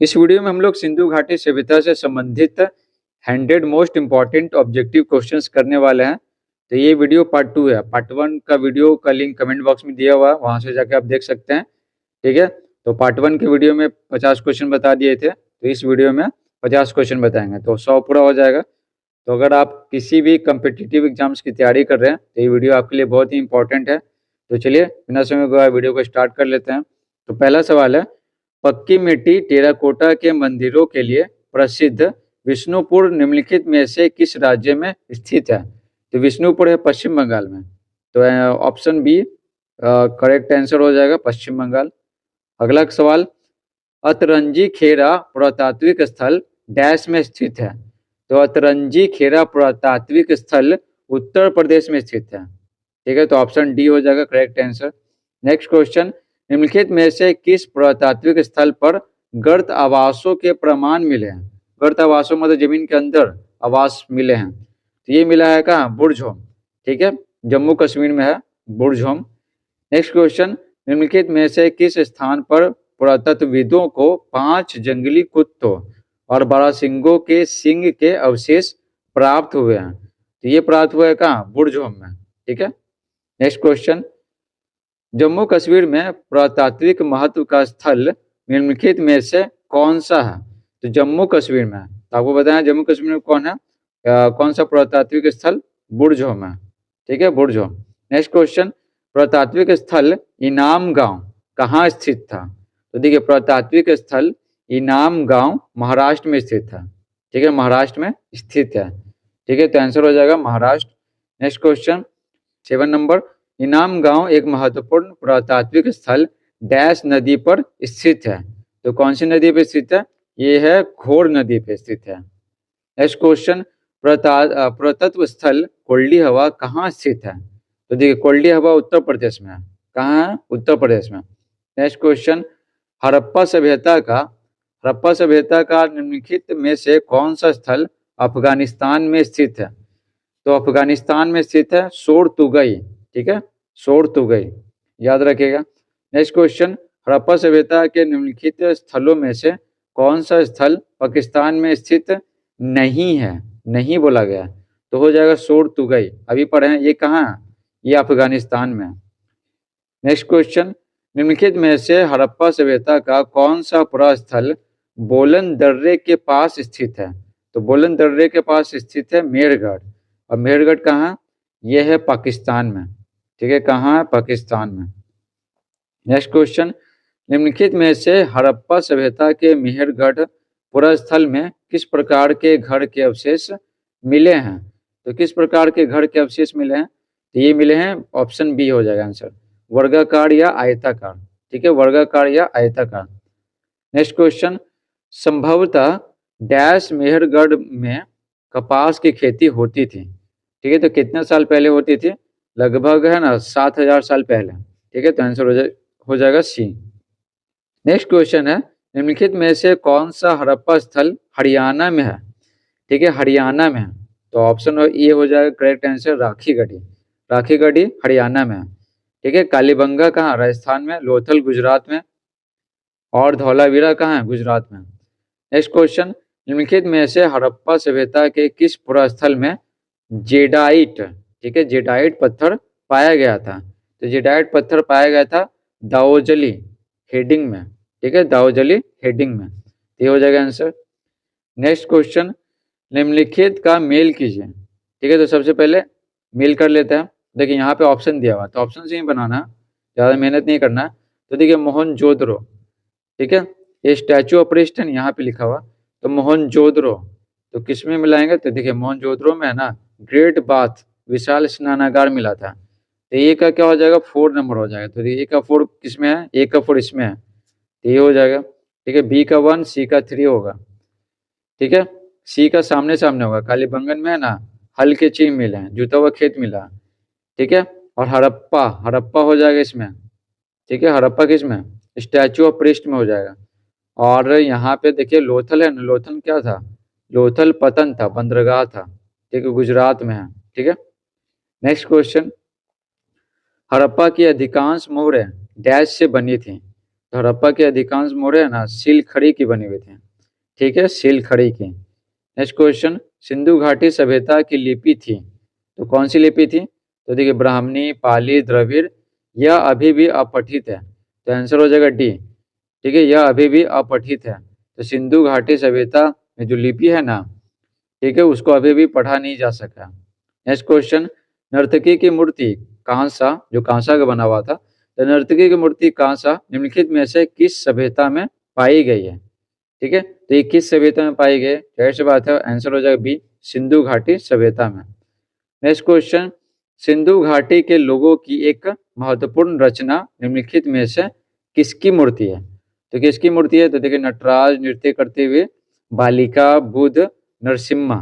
इस वीडियो में हम लोग सिंधु घाटी सभ्यता से संबंधित 100 मोस्ट इम्पॉर्टेंट ऑब्जेक्टिव क्वेश्चंस करने वाले हैं। तो ये वीडियो पार्ट 2 है। पार्ट 1 का वीडियो का लिंक कमेंट बॉक्स में दिया हुआ है, वहां से जाके आप देख सकते हैं। ठीक है, तो पार्ट 1 के वीडियो में 50 क्वेश्चन बता दिए थे, तो इस वीडियो में 50 क्वेश्चन बताएंगे, तो 100 पूरा हो जाएगा। तो अगर आप किसी भी कम्पिटिटिव एग्जाम्स की तैयारी कर रहे हैं तो ये वीडियो आपके लिए बहुत ही इंपॉर्टेंट है। तो चलिए बिना समय गवाए वीडियो को स्टार्ट कर लेते हैं। तो पहला सवाल है, पक्की मिट्टी टेराकोटा के मंदिरों के लिए प्रसिद्ध विष्णुपुर निम्नलिखित में से किस राज्य में स्थित है? तो विष्णुपुर है पश्चिम बंगाल में। तो ऑप्शन बी करेक्ट आंसर हो जाएगा, पश्चिम बंगाल। अगला सवाल, अतरंजी खेरा पुरातात्विक स्थल डैश में स्थित है? तो अतरंजी खेरा पुरातात्विक स्थल उत्तर प्रदेश में स्थित है। ठीक है, तो ऑप्शन डी हो जाएगा करेक्ट आंसर। नेक्स्ट क्वेश्चन, निम्नलिखित में से किस पुरातात्विक स्थल पर गर्त आवासों के प्रमाण मिले हैं? गर्त आवासों मतलब जमीन के अंदर आवास मिले हैं। तो ये मिला है कहाँ? बुर्जहोम। ठीक है, जम्मू कश्मीर में है बुर्जहोम। नेक्स्ट क्वेश्चन, निम्नलिखित में से किस स्थान पर पुरातत्वविदों को 5 जंगली कुत्तों और बारहसिंगों के सिंग के अवशेष प्राप्त हुए हैं? तो ये प्राप्त हुआ है कहाँ? बुर्जहोम में। ठीक है। नेक्स्ट क्वेश्चन, जम्मू कश्मीर में पुरातात्विक महत्व का स्थल निम्नलिखित में से कौन सा है? तो जम्मू कश्मीर में, तो आपको बताया जम्मू कश्मीर में कौन है, कौन सा पुरातात्विक स्थल? बुर्जहोम है। ठीक है, बुर्जहोम। नेक्स्ट क्वेश्चन, पुरातात्विक स्थल इनाम गांव कहाँ स्थित था? तो देखिए, पुरातात्विक स्थल इनाम गांव महाराष्ट्र में स्थित था। ठीक है, महाराष्ट्र में स्थित है। ठीक है, तो आंसर हो जाएगा महाराष्ट्र। नेक्स्ट क्वेश्चन 7 नंबर, इनाम गांव एक महत्वपूर्ण पुरातात्विक स्थल डैश नदी पर स्थित है? तो कौन सी नदी पर स्थित है? ये है घोर नदी पर स्थित है। नेक्स्ट क्वेश्चन, पुरातत्व स्थल कोल्डी हवा कहाँ स्थित है? तो देखिए, कोल्डी हवा उत्तर प्रदेश में है। कहाँ है? उत्तर प्रदेश में। नेक्स्ट क्वेश्चन, हड़प्पा सभ्यता का निम्नलिखित में से कौन सा स्थल अफगानिस्तान में स्थित है? तो अफगानिस्तान में स्थित है सोरतुगई। ठीक है, सोरतुगई, याद रखिएगा। नेक्स्ट क्वेश्चन, हड़प्पा सभ्यता के निम्नलिखित स्थलों में से कौन सा स्थल पाकिस्तान में स्थित नहीं है? नहीं बोला गया, तो हो जाएगा सोरतुगई। अभी पढ़े हैं, ये कहाँ है? ये अफगानिस्तान में। नेक्स्ट क्वेश्चन, निम्नलिखित में से हड़प्पा सभ्यता का कौन सा पुरा स्थल बोलन दर्रे के पास स्थित है? तो बोलन दर्रे के पास स्थित है मेरगढ़। और मेरगढ़ कहाँ? यह है पाकिस्तान में। ठीक है, कहाँ है? पाकिस्तान में। नेक्स्ट क्वेश्चन, निम्नलिखित में से हड़प्पा सभ्यता के मेहरगढ़ पुरा स्थल में किस प्रकार के घर के अवशेष मिले हैं? तो किस प्रकार के घर के अवशेष मिले हैं? तो ये मिले हैं, ऑप्शन बी हो जाएगा आंसर, वर्गाकार या आयताकार। ठीक है, वर्गाकार या आयताकार। नेक्स्ट क्वेश्चन, संभवतः डैश मेहरगढ़ में कपास की खेती होती थी? ठीक है, तो कितने साल पहले होती थी? लगभग है ना 7000 साल पहले। ठीक है, तो आंसर हो जाएगा सी। नेक्स्ट क्वेश्चन है, निम्नलिखित में से कौन सा हड़प्पा स्थल हरियाणा में है? ठीक है, हरियाणा में है। तो ऑप्शन ए हो जाएगा करेक्ट आंसर, राखीगढ़ी। राखीगढ़ी हरियाणा में है। ठीक है, कालीबंगा कहाँ? राजस्थान में। लोथल गुजरात में। और धौलावीरा कहाँ है? गुजरात में। नेक्स्ट क्वेश्चन, निम्नलिखित में से हड़प्पा सभ्यता के किस पुरास्थल में जेडाइट, ठीक है, जेडाइट पत्थर पाया गया था? तो जेडाइट पत्थर पाया गया था दाओजली हेडिंग में। ठीक है, दाओजली हेडिंग में। ये हो जाएगा आंसर। नेक्स्ट क्वेश्चन, निम्नलिखित का मेल कीजिए। ठीक है, तो सबसे पहले मेल कर लेते हैं। देखिए, यहाँ पे ऑप्शन दिया हुआ, तो ऑप्शन से ही बनाना, ज़्यादा मेहनत नहीं करना है। तो देखिए, मोहनजोदड़ो। ठीक है, ये स्टैचू ऑफ लिबर्टी है यहाँ पे लिखा हुआ, तो मोहनजोदड़ो तो किस में मिलाएंगे? तो देखिए, मोहनजोदड़ो में है ना ग्रेट बाथ, विशाल स्नानागार मिला था। तो ए का क्या हो जाएगा? 4 नंबर हो जाएगा। तो ए का 4 किस में है? ए का 4 इसमें है, तो ये हो जाएगा। ठीक है, बी का 1, सी का 3 होगा। ठीक है, सी का सामने सामने होगा। कालीबंगन में है ना हल्के चिन्ह मिले हैं, जुता हुआ खेत मिला। ठीक है, और हड़प्पा, हड़प्पा हो जाएगा इसमें। ठीक है, हड़प्पा किस में? स्टैचू ऑफ लिबर्टी में हो जाएगा। और यहाँ पे देखिए लोथल है ना, लोथल क्या था? लोथल पतन था, बंदरगाह था। ठीक है, गुजरात में है। ठीक है। नेक्स्ट क्वेश्चन, हड़प्पा की अधिकांश मोहरें डैश से बनी थी? तो हड़प्पा के अधिकांश मोहरें है ना सील खड़ी की बनी हुई थी, ठीक है, सील खड़ी की। नेक्स्ट क्वेश्चन, सिंधु घाटी सभ्यता की लिपि थी, तो कौन सी लिपि थी? तो देखिए ब्राह्मणी, पाली, द्रविड़, यह अभी भी अपठित है, तो आंसर हो जाएगा डी, ठीक है, यह अभी भी अपठित है। तो सिंधु घाटी सभ्यता में जो लिपि है ना, ठीक है, उसको अभी भी पढ़ा नहीं जा सका। नेक्स्ट क्वेश्चन, नर्तकी की मूर्ति कांसा, जो कांसा का बना हुआ था, तो नर्तकी की मूर्ति कांसा निम्नलिखित में से किस सभ्यता में पाई गई है? ठीक है, तो ये किस सभ्यता में पाई गई? जाहिर सी बात है, आंसर हो जाएगा बी, सिंधु घाटी सभ्यता में। नेक्स्ट क्वेश्चन, सिंधु घाटी के लोगों की एक महत्वपूर्ण रचना निम्नलिखित में से किसकी मूर्ति है? तो किसकी मूर्ति है? तो देखिए नटराज नृत्य करते हुए, बालिका, बुद्ध, नरसिम्हा,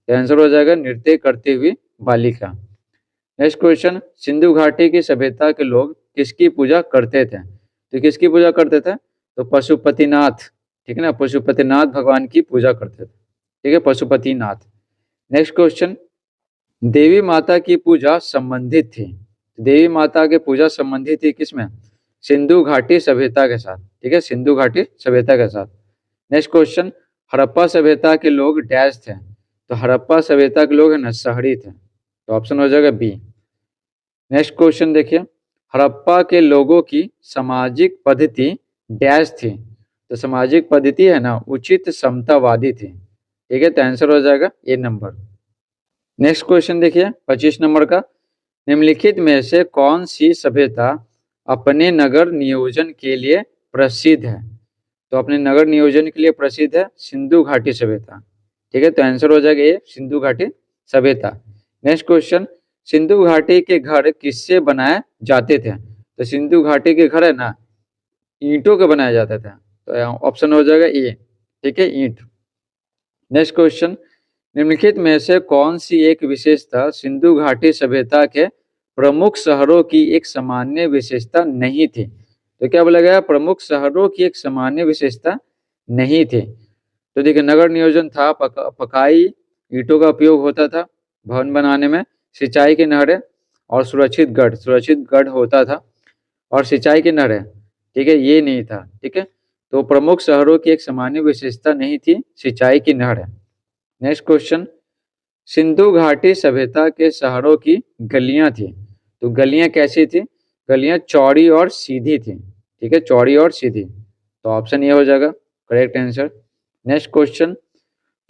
तो आंसर हो जाएगा नृत्य करते हुए बालिका। नेक्स्ट क्वेश्चन, सिंधु घाटी की सभ्यता के लोग किसकी पूजा करते थे? तो किसकी पूजा करते थे? तो पशुपतिनाथ, ठीक है ना, पशुपतिनाथ भगवान की पूजा करते थे, ठीक है, पशुपतिनाथ। नेक्स्ट क्वेश्चन, देवी माता की पूजा संबंधित थी, देवी माता की पूजा संबंधित थी किसमें? सिंधु घाटी सभ्यता के साथ, ठीक है, सिंधु घाटी सभ्यता के साथ। नेक्स्ट क्वेश्चन, हड़प्पा सभ्यता के लोग डैश थे, तो हड़प्पा सभ्यता के लोग है ना शहरी थे, तो ऑप्शन हो जाएगा बी। नेक्स्ट क्वेश्चन देखिए, हड़प्पा के लोगों की सामाजिक पद्धति डैश थी, तो सामाजिक पद्धति है ना उचित समतावादी थी, ठीक है, तो आंसर हो जाएगा ए नंबर। नेक्स्ट क्वेश्चन देखिए 25 नंबर का, निम्नलिखित में से कौन सी सभ्यता अपने नगर नियोजन के लिए प्रसिद्ध है? तो अपने नगर नियोजन के लिए प्रसिद्ध है सिंधु घाटी सभ्यता, ठीक है, तो आंसर हो जाएगा ये सिंधु घाटी सभ्यता। नेक्स्ट क्वेश्चन, सिंधु घाटी के घर किससे बनाए जाते थे? तो सिंधु घाटी के घर है ना ईंटों के बनाए जाते थे, तो ऑप्शन हो जाएगा ए, ठीक है, ईंट। नेक्स्ट क्वेश्चन, निम्नलिखित में से कौन सी एक विशेषता सिंधु घाटी सभ्यता के प्रमुख शहरों की एक सामान्य विशेषता नहीं थी? तो क्या बोला गया? प्रमुख शहरों की एक सामान्य विशेषता नहीं थी। तो देखिए नगर नियोजन था, पकाई ईंटों का उपयोग होता था भवन बनाने में, सिंचाई की नहरें और सुरक्षित गढ़ होता था और सिंचाई की नहरें, ठीक है, ये नहीं था, ठीक है, तो प्रमुख शहरों की एक सामान्य विशेषता नहीं थी सिंचाई की नहरें। नेक्स्ट क्वेश्चन, सिंधु घाटी सभ्यता के शहरों की गलियां थी, तो गलियां कैसी थी? गलियां चौड़ी और सीधी थी, ठीक है, चौड़ी और सीधी, तो ऑप्शन ये हो जाएगा करेक्ट आंसर। नेक्स्ट क्वेश्चन,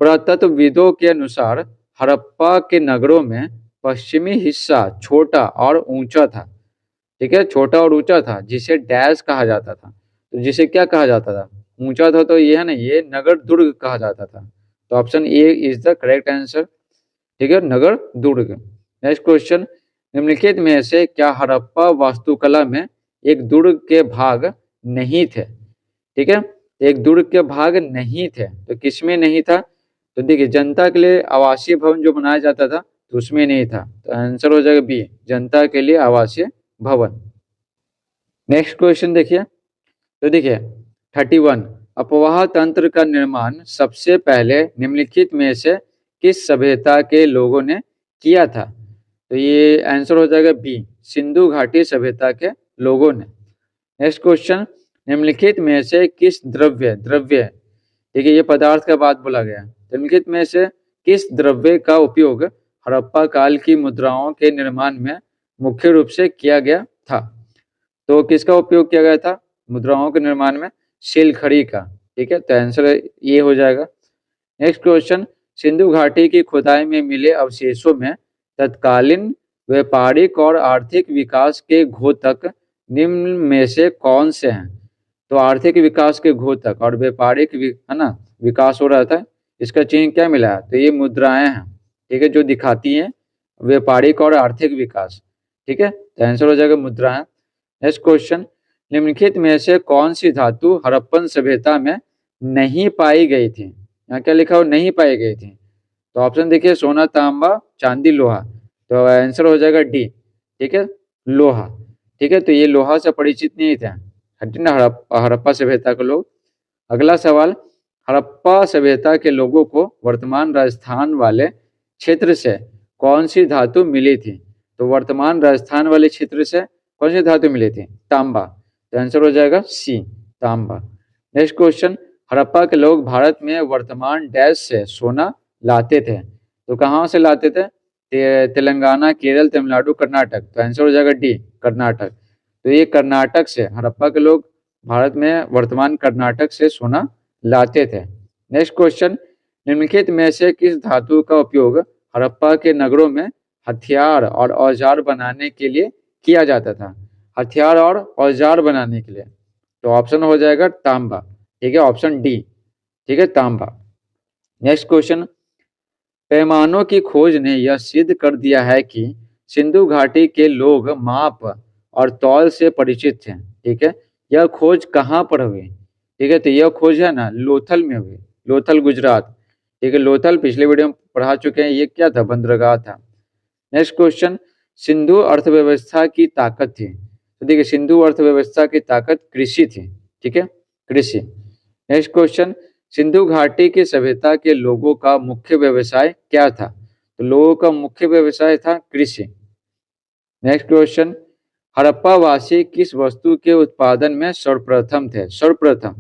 पुरातत्वविदों के अनुसार हड़प्पा के नगरों में पश्चिमी हिस्सा छोटा और ऊंचा था, ठीक है, छोटा और ऊंचा था, जिसे डैश कहा जाता था, तो जिसे क्या कहा जाता था? ऊंचा था, तो ये है ना ये नगर दुर्ग कहा जाता था, तो option A is the correct answer, ठीक है, नगर दुर्ग। नेक्स्ट क्वेश्चन, निम्नलिखित में से क्या हड़प्पा वास्तुकला में एक दुर्ग के भाग नहीं थे? ठीक है, एक दुर्ग के भाग नहीं थे, तो किसमें नहीं था? तो देखिए जनता के लिए आवासीय भवन जो बनाया जाता था, तो उसमें नहीं था, तो आंसर हो जाएगा बी, जनता के लिए आवासीय भवन। नेक्स्ट क्वेश्चन देखिए, तो देखिए 31, अपवाह तंत्र का निर्माण सबसे पहले निम्नलिखित में से किस सभ्यता के लोगों ने किया था? तो ये आंसर हो जाएगा बी, सिंधु घाटी सभ्यता के लोगों ने। नेक्स्ट क्वेश्चन, निम्नलिखित में से किस द्रव्य देखिए ये पदार्थ का बात बोला गया, निम्नलिखित में से किस द्रव्य का उपयोग हड़प्पा काल की मुद्राओं के निर्माण में मुख्य रूप से किया गया था? तो किसका उपयोग किया गया था मुद्राओं के निर्माण में? शिलखड़ी का, ठीक है, तो आंसर ये हो जाएगा। नेक्स्ट क्वेश्चन, सिंधु घाटी की खुदाई में मिले अवशेषों में तत्कालीन व्यापारिक और आर्थिक विकास के घोतक निम्न में से कौन से हैं? तो आर्थिक विकास के घोतक और व्यापारिक है ना विकास हो रहा था, इसका चिन्ह क्या मिला है? तो ये मुद्राएं हैं, ठीक है, जो दिखाती हैं व्यापारिक और आर्थिक विकास, ठीक है, तो आंसर हो जाएगा मुद्राएं। नेक्स्ट क्वेश्चन, निम्नलिखित में से कौन सी धातु हड़प्पन सभ्यता में नहीं पाई गई थी? यहाँ क्या लिखा हो? नहीं पाई गई थी, तो ऑप्शन देखिए सोना, तांबा, चांदी, लोहा, तो आंसर हो जाएगा डी, ठीक है, लोहा, ठीक है, तो ये लोहा से परिचित नहीं थे ना हड़प्पा सभ्यता के लोग। अगला सवाल, हड़प्पा सभ्यता के लोगों को वर्तमान राजस्थान वाले क्षेत्र से कौन सी धातु मिली थी? तो वर्तमान राजस्थान वाले क्षेत्र से कौन सी धातु मिली थी? तांबा, तो आंसर हो जाएगा सी, तांबा। नेक्स्ट क्वेश्चन, हड़प्पा के लोग भारत में वर्तमान डैश से सोना लाते थे, तो कहाँ से लाते थे? तेलंगाना, केरल, तमिलनाडु, कर्नाटक। तो आंसर हो जाएगा डी, कर्नाटक। तो ये कर्नाटक से, हड़प्पा के लोग भारत में वर्तमान कर्नाटक से सोना लाते थे। नेक्स्ट क्वेश्चन, निम्नलिखित में से किस धातु का उपयोग हड़प्पा के नगरों में हथियार और औजार बनाने के लिए किया जाता था? हथियार और औजार बनाने के लिए, तो ऑप्शन हो जाएगा तांबा। ठीक है, ऑप्शन डी। ठीक है, तांबा। नेक्स्ट क्वेश्चन, पैमानों की खोज ने यह सिद्ध कर दिया है कि सिंधु घाटी के लोग माप और तौल से परिचित थे। ठीक है, यह खोज कहाँ पर हुई? ठीक है, तो यह खोज है ना लोथल में हुई, लोथल गुजरात। ठीक है, लोथल पिछले वीडियो में पढ़ा चुके हैं, ये क्या था? बंदरगाह था। नेक्स्ट क्वेश्चन, सिंधु अर्थव्यवस्था की ताकत थी, तो देखिए सिंधु अर्थव्यवस्था की ताकत कृषि थी। ठीक है, कृषि। नेक्स्ट क्वेश्चन, सिंधु घाटी की सभ्यता के लोगों का मुख्य व्यवसाय क्या था? तो लोगों का मुख्य व्यवसाय था कृषि। नेक्स्ट क्वेश्चन, हड़प्पा वासी किस वस्तु के उत्पादन में सर्वप्रथम थे? सर्वप्रथम,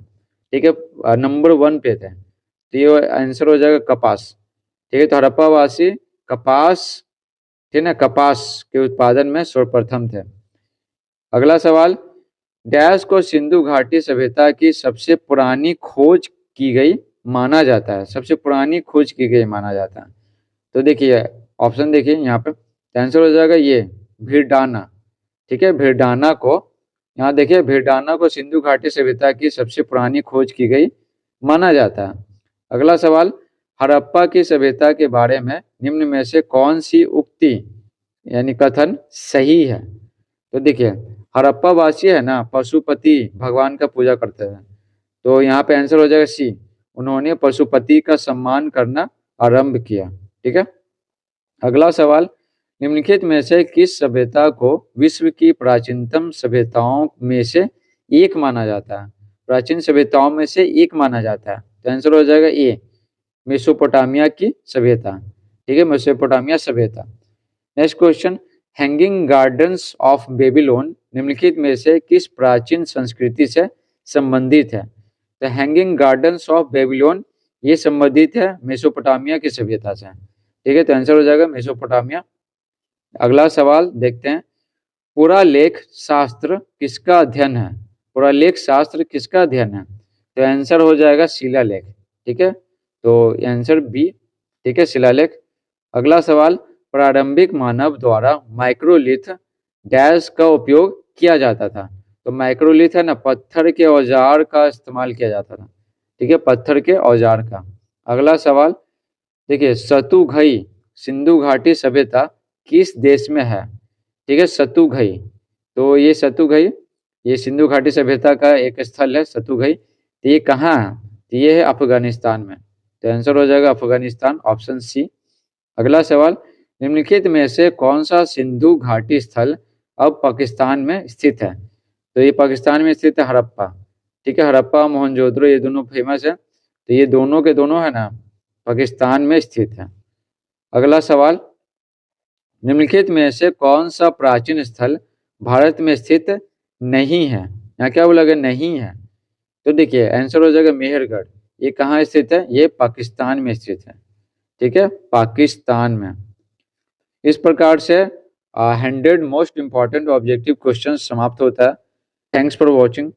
ठीक है, नंबर 1 पे थे, तो ये आंसर हो जाएगा कपास। ठीक है, तो हड़प्पा वासी कपास, ठीक है ना, कपास के उत्पादन में सर्वप्रथम थे। अगला सवाल, डैश को सिंधु घाटी सभ्यता की सबसे पुरानी खोज की गई माना जाता है? सबसे पुरानी खोज की गई माना जाता है, तो देखिए ऑप्शन देखिए यहाँ पे, आंसर हो जाएगा ये भिरडाना। ठीक है, भिरडाना को, यहाँ देखिए भिरडाना को सिंधु घाटी सभ्यता की सबसे पुरानी खोज की गई माना जाता है। अगला सवाल, हड़प्पा की सभ्यता के बारे में निम्न में से कौन सी उक्ति यानी कथन सही है? तो देखिए हड़प्पा वासी है ना पशुपति भगवान का पूजा करते हैं, तो यहाँ पे आंसर हो जाएगा सी, उन्होंने पशुपति का सम्मान करना आरंभ किया। ठीक है, अगला सवाल, निम्नलिखित में से किस सभ्यता को विश्व की प्राचीनतम सभ्यताओं में से एक माना जाता है? प्राचीन सभ्यताओं में से एक माना जाता है, तो आंसर हो जाएगा ए, मेसोपोटामिया की सभ्यता। ठीक है, मेसोपोटामिया सभ्यता। Next question, hanging gardens of Babylon निम्नलिखित में से किस प्राचीन संस्कृति से संबंधित है? तो हैंगिंग गार्डन्स ऑफ बेबीलोन ये संबंधित है मेसोपोटामिया की सभ्यता से। ठीक है, तो आंसर हो जाएगा मेसोपोटामिया। अगला सवाल देखते हैं, पुरालेख शास्त्र किसका अध्ययन है? पुरालेख शास्त्र किसका अध्ययन है? तो आंसर हो जाएगा शिलालेख। ठीक है, तो आंसर बी। ठीक है, शिलालेख। अगला सवाल, प्रारंभिक मानव द्वारा माइक्रोलिथ डैश का उपयोग किया जाता था? तो माइक्रोलिथ है ना पत्थर के औजार का इस्तेमाल किया जाता था। ठीक है, पत्थर के औजार का। अगला सवाल देखिए, सतुघई सिंधु घाटी सभ्यता किस देश में है? ठीक है, सतुघई, तो ये सतुघई ये सिंधु घाटी सभ्यता का एक स्थल है सतुघई, तो ये कहाँ है? तो ये है अफगानिस्तान में, तो आंसर हो जाएगा अफगानिस्तान, ऑप्शन सी। अगला सवाल, निम्नलिखित में से कौन सा सिंधु घाटी स्थल अब पाकिस्तान में स्थित है? तो ये पाकिस्तान में स्थित है हड़प्पा। ठीक है, हड़प्पा मोहनजोदड़ो ये दोनों फेमस है, तो ये दोनों के दोनों है ना पाकिस्तान में स्थित है। अगला सवाल, निम्नलिखित में से कौन सा प्राचीन स्थल भारत में स्थित नहीं है? यहाँ क्या बोला गया? नहीं है, तो देखिए आंसर हो जाएगा मेहरगढ़। ये कहाँ स्थित है? ये पाकिस्तान में स्थित है। ठीक है, पाकिस्तान में। इस प्रकार से 100 मोस्ट इंपॉर्टेंट ऑब्जेक्टिव क्वेश्चन समाप्त होता है। Thanks for watching.